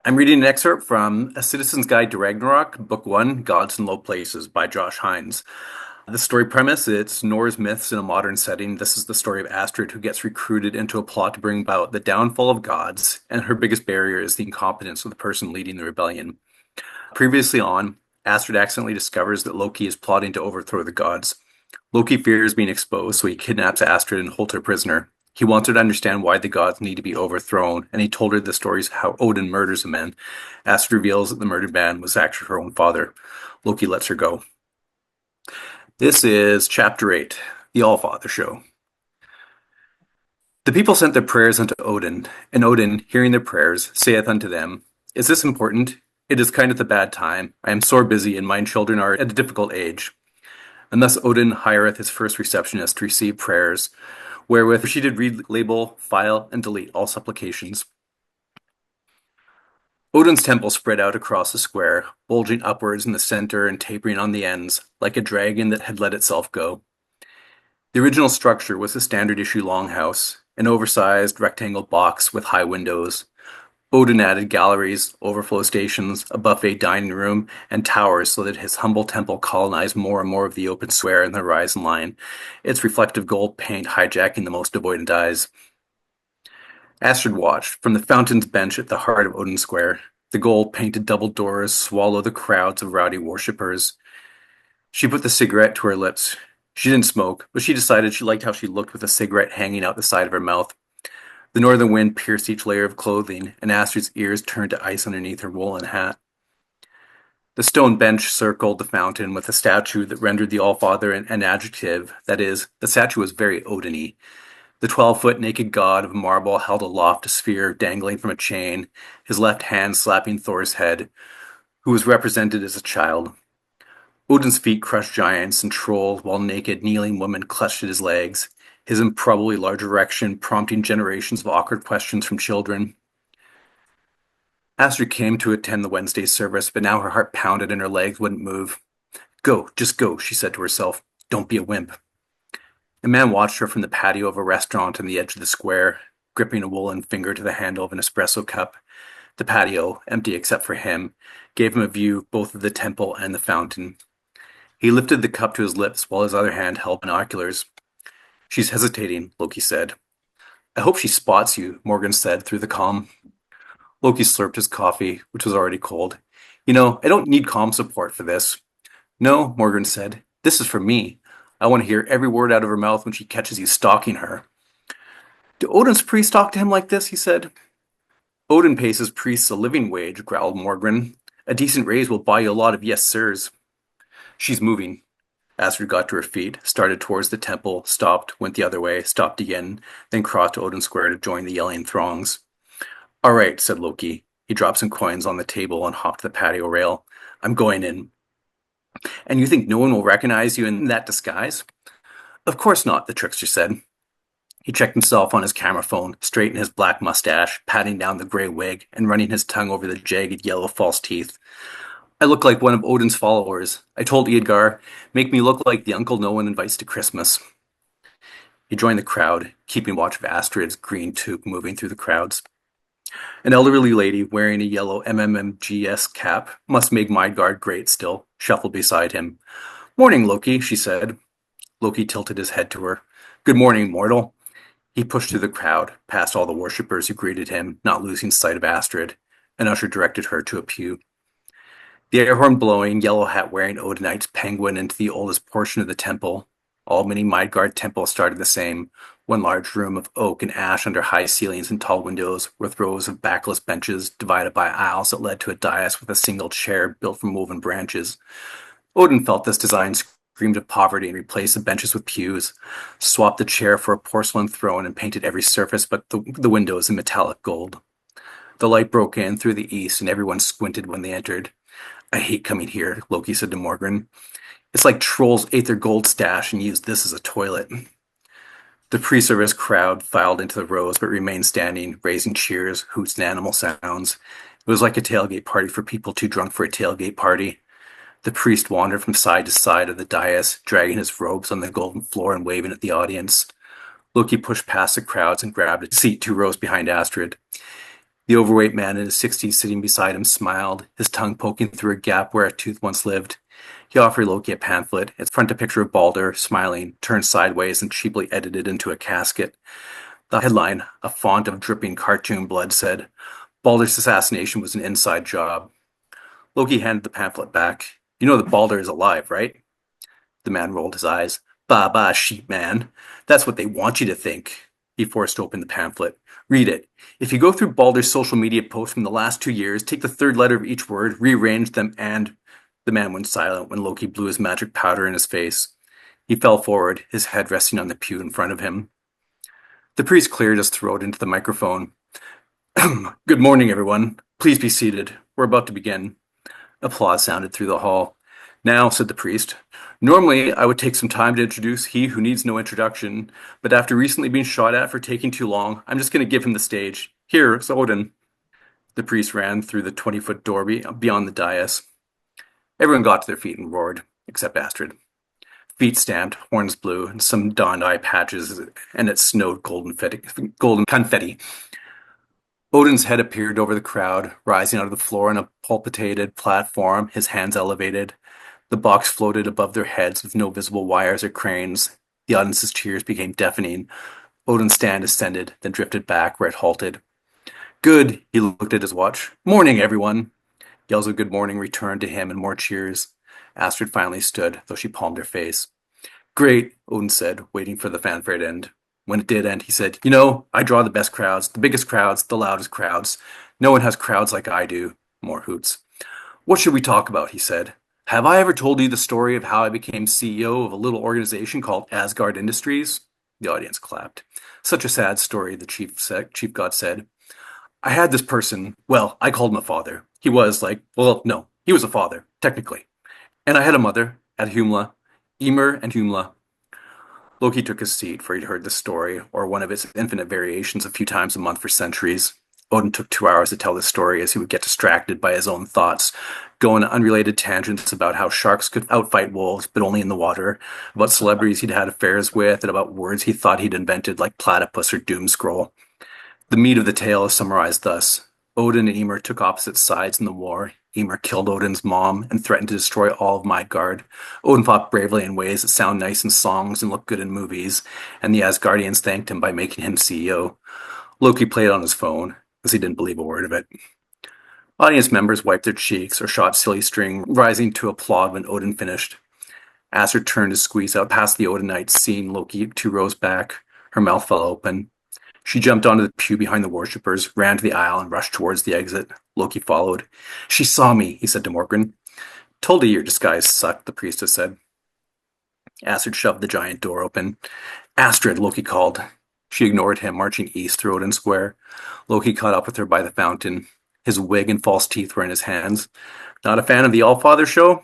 I'm reading an excerpt from A Citizen's Guide to Ragnarok, Book 1, Gods in Low Places by Josh Hines. The story premise, it's Norse myths in a modern setting. This is the story of Astrid, who gets recruited into a plot to bring about the downfall of gods, and her biggest barrier is the incompetence of the person leading the rebellion. Previously on, Astrid accidentally discovers that Loki is plotting to overthrow the gods. Loki fears being exposed, so he kidnaps Astrid and holds her prisoner. He wants her to understand why the gods need to be overthrown, and he told her the stories of how Odin murders a man. Astrid reveals that the murdered man was actually her own father. Loki lets her go. This is Chapter 8, The Allfather Show. The people sent their prayers unto Odin, and Odin, hearing their prayers, saith unto them, Is this important? It is kind of the bad time. I am sore busy, and mine children are at a difficult age. And thus Odin hireth his first receptionist to receive prayers, wherewith she did read, label, file, and delete all supplications. Odin's temple spread out across the square, bulging upwards in the center and tapering on the ends, like a dragon that had let itself go. The original structure was a standard issue longhouse, an oversized rectangle box with high windows. Odin added galleries, overflow stations, a buffet dining room, and towers so that his humble temple colonized more and more of the open square in the horizon line, its reflective gold paint hijacking the most avoidant eyes. Astrid watched from the fountain's bench at the heart of Odin Square. The gold-painted double doors swallow the crowds of rowdy worshippers. She put the cigarette to her lips. She didn't smoke, but she decided she liked how she looked with a cigarette hanging out the side of her mouth. The northern wind pierced each layer of clothing, and Astrid's ears turned to ice underneath her woolen hat. The stone bench circled the fountain with a statue that rendered the Allfather an adjective. That is, the statue was very Odin-y. The 12-foot naked god of marble held aloft a sphere dangling from a chain, his left hand slapping Thor's head, who was represented as a child. Odin's feet crushed giants and trolls, while naked, kneeling women clutched at his legs, his improbably large erection prompting generations of awkward questions from children. Astrid came to attend the Wednesday service, but now her heart pounded and her legs wouldn't move. Go, just go, she said to herself. Don't be a wimp. A man watched her from the patio of a restaurant on the edge of the square, gripping a woolen finger to the handle of an espresso cup. The patio, empty except for him, gave him a view both of the temple and the fountain. He lifted the cup to his lips while his other hand held binoculars. She's hesitating, Loki said. I hope she spots you, Morgan said through the comm. Loki slurped his coffee, which was already cold. You know, I don't need comm support for this. No, Morgan said. This is for me. I want to hear every word out of her mouth when she catches you stalking her. Do Odin's priests talk to him like this? He said. Odin pays his priests a living wage, growled Morgan. A decent raise will buy you a lot of yes sirs. She's moving. Astrid got to her feet, started towards the temple, stopped, went the other way, stopped again, then crossed to Odin Square to join the yelling throngs. All right, said Loki. He dropped some coins on the table and hopped the patio rail. I'm going in. And you think no one will recognize you in that disguise? Of course not, the trickster said. He checked himself on his camera phone, straightened his black mustache, patting down the gray wig, and running his tongue over the jagged yellow false teeth. I look like one of Odin's followers. I told Eadgar, make me look like the uncle no one invites to Christmas. He joined the crowd, keeping watch of Astrid's green toque moving through the crowds. An elderly lady wearing a yellow MMMGS cap, must make Midgard great still, shuffled beside him. Morning, Loki, she said. Loki tilted his head to her. Good morning, mortal. He pushed through the crowd, past all the worshippers who greeted him, not losing sight of Astrid. An usher directed her to a pew. The air horn blowing, yellow hat wearing Odinites penguin into the oldest portion of the temple. All many Midgard temples started the same, one large room of oak and ash under high ceilings and tall windows, with rows of backless benches divided by aisles that led to a dais with a single chair built from woven branches. Odin felt this design screamed of poverty and replaced the benches with pews, swapped the chair for a porcelain throne, and painted every surface but the windows in metallic gold. The light broke in through the east, and everyone squinted when they entered. I hate coming here, Loki said to Morgan. It's like trolls ate their gold stash and used this as a toilet. The pre-service crowd filed into the rows but remained standing, raising cheers, hoots, and animal sounds. It was like a tailgate party for people too drunk for a tailgate party. The priest wandered from side to side of the dais, dragging his robes on the golden floor and waving at the audience. Loki pushed past the crowds and grabbed a seat 2 rows behind Astrid. The overweight man in his 60s sitting beside him smiled, his tongue poking through a gap where a tooth once lived. He offered Loki a pamphlet, its front a picture of Balder, smiling, turned sideways and cheaply edited into a casket. The headline, a font of dripping cartoon blood, said, Balder's assassination was an inside job. Loki handed the pamphlet back. You know that Balder is alive, right? The man rolled his eyes. Bah, bah, sheep man. That's what they want you to think. He forced open the pamphlet. Read it. If you go through Balder's social media posts from the last 2 years, take the third letter of each word, rearrange them, and... The man went silent when Loki blew his magic powder in his face. He fell forward, his head resting on the pew in front of him. The priest cleared his throat into the microphone. Good morning, everyone. Please be seated. We're about to begin. Applause sounded through the hall. Now, said the priest, normally I would take some time to introduce he who needs no introduction, but after recently being shot at for taking too long, I'm just going to give him the stage. Here, it's Odin. The priest ran through the 20-foot door beyond the dais. Everyone got to their feet and roared, except Astrid. Feet stamped, horns blew, and some dawned eye patches, and it snowed golden confetti. Odin's head appeared over the crowd, rising out of the floor on a pulpitated platform, his hands elevated. The box floated above their heads with no visible wires or cranes. The audience's cheers became deafening. Odin's stand ascended, then drifted back where it halted. Good, he looked at his watch. Morning, everyone. Yells of good morning returned to him and more cheers. Astrid finally stood, though she palmed her face. Great, Odin said, waiting for the fanfare to end. When it did end, he said, You know, I draw the best crowds, the biggest crowds, the loudest crowds. No one has crowds like I do. More hoots. What should we talk about, he said. Have I ever told you the story of how I became CEO of a little organization called Asgard Industries? The audience clapped. Such a sad story, the chief god said. I had this person, well, I called him a father. He was no, he was a father, technically. And I had a mother, at Humla, Emer and Humla. Loki took his seat, for he'd heard the story, or one of its infinite variations a few times a month for centuries. Odin took 2 hours to tell the story as he would get distracted by his own thoughts, go on unrelated tangents about how sharks could outfight wolves, but only in the water, about celebrities he'd had affairs with, and about words he thought he'd invented like platypus or doom scroll. The meat of the tale is summarized thus. Odin and Ymir took opposite sides in the war. Ymir killed Odin's mom and threatened to destroy all of Midgard. Odin fought bravely in ways that sound nice in songs and look good in movies, and the Asgardians thanked him by making him CEO. Loki played on his phone, as he didn't believe a word of it. Audience members wiped their cheeks or shot silly string, rising to applaud when Odin finished. Astrid turned to squeeze out past the Odinites, seeing Loki 2 rows back. Her mouth fell open. She jumped onto the pew behind the worshippers, ran to the aisle, and rushed towards the exit. Loki followed. She saw me, he said to Morgan. Told you your disguise sucked, the priestess said. Astrid shoved the giant door open. Astrid, Loki called. She ignored him, marching east through Odin Square. Loki caught up with her by the fountain. His wig and false teeth were in his hands. Not a fan of the Allfather show?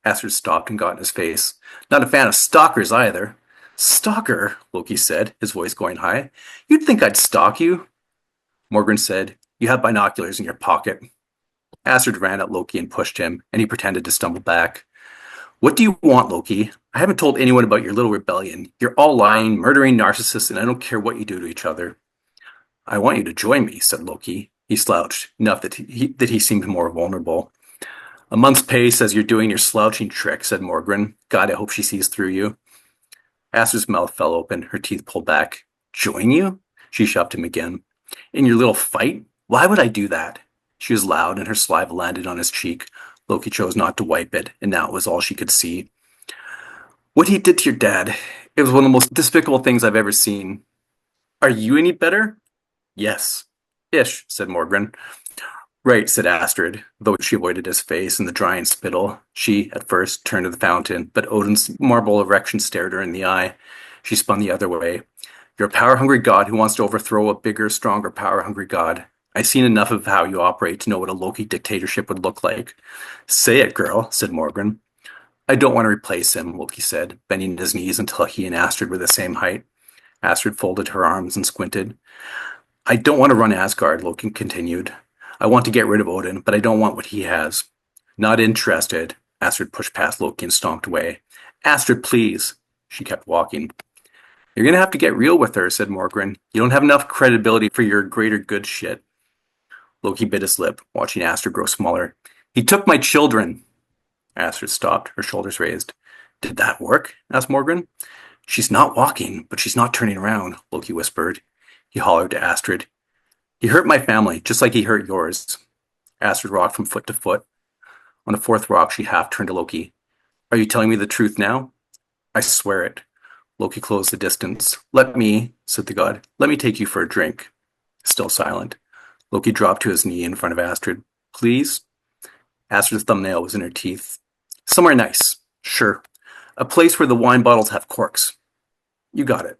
Astrid stopped and got in his face. Not a fan of stalkers either. Stalker, Loki said, his voice going high. You'd think I'd stalk you. Morgan said, You have binoculars in your pocket. Astrid ran at Loki and pushed him, and he pretended to stumble back. What do you want, Loki? I haven't told anyone about your little rebellion. You're all lying, murdering narcissists, and I don't care what you do to each other. I want you to join me, said Loki. He slouched, enough that he seemed more vulnerable. A month's pay says you're doing your slouching trick, said Morgan. God, I hope she sees through you. Astrid's mouth fell open, her teeth pulled back. Join you? She shoved him again. In your little fight? Why would I do that? She was loud, and her saliva landed on his cheek. Loki chose not to wipe it, and now it was all she could see. What he did to your dad, it was one of the most despicable things I've ever seen. Are you any better? Yes. Ish, said Morgan. Right, said Astrid, though she avoided his face and the drying spittle. She, at first, turned to the fountain, but Odin's marble erection stared her in the eye. She spun the other way. You're a power-hungry god who wants to overthrow a bigger, stronger, power-hungry god. I've seen enough of how you operate to know what a Loki dictatorship would look like. Say it, girl, said Morgan. I don't want to replace him, Loki said, bending his knees until he and Astrid were the same height. Astrid folded her arms and squinted. I don't want to run Asgard, Loki continued. I want to get rid of Odin, but I don't want what he has. Not interested. Astrid pushed past Loki and stomped away. Astrid, please. She kept walking. You're going to have to get real with her, said Morgan. You don't have enough credibility for your greater good shit. Loki bit his lip, watching Astrid grow smaller. He took my children. Astrid stopped, her shoulders raised. Did that work? Asked Morgan. She's not walking, but she's not turning around, Loki whispered. He hollered to Astrid. He hurt my family, just like he hurt yours. Astrid rocked from foot to foot. On the fourth rock, she half turned to Loki. Are you telling me the truth now? I swear it. Loki closed the distance. Let me, said the god, let me take you for a drink. Still silent. Loki dropped to his knee in front of Astrid. Please? Astrid's thumbnail was in her teeth. Somewhere nice. Sure. A place where the wine bottles have corks. You got it.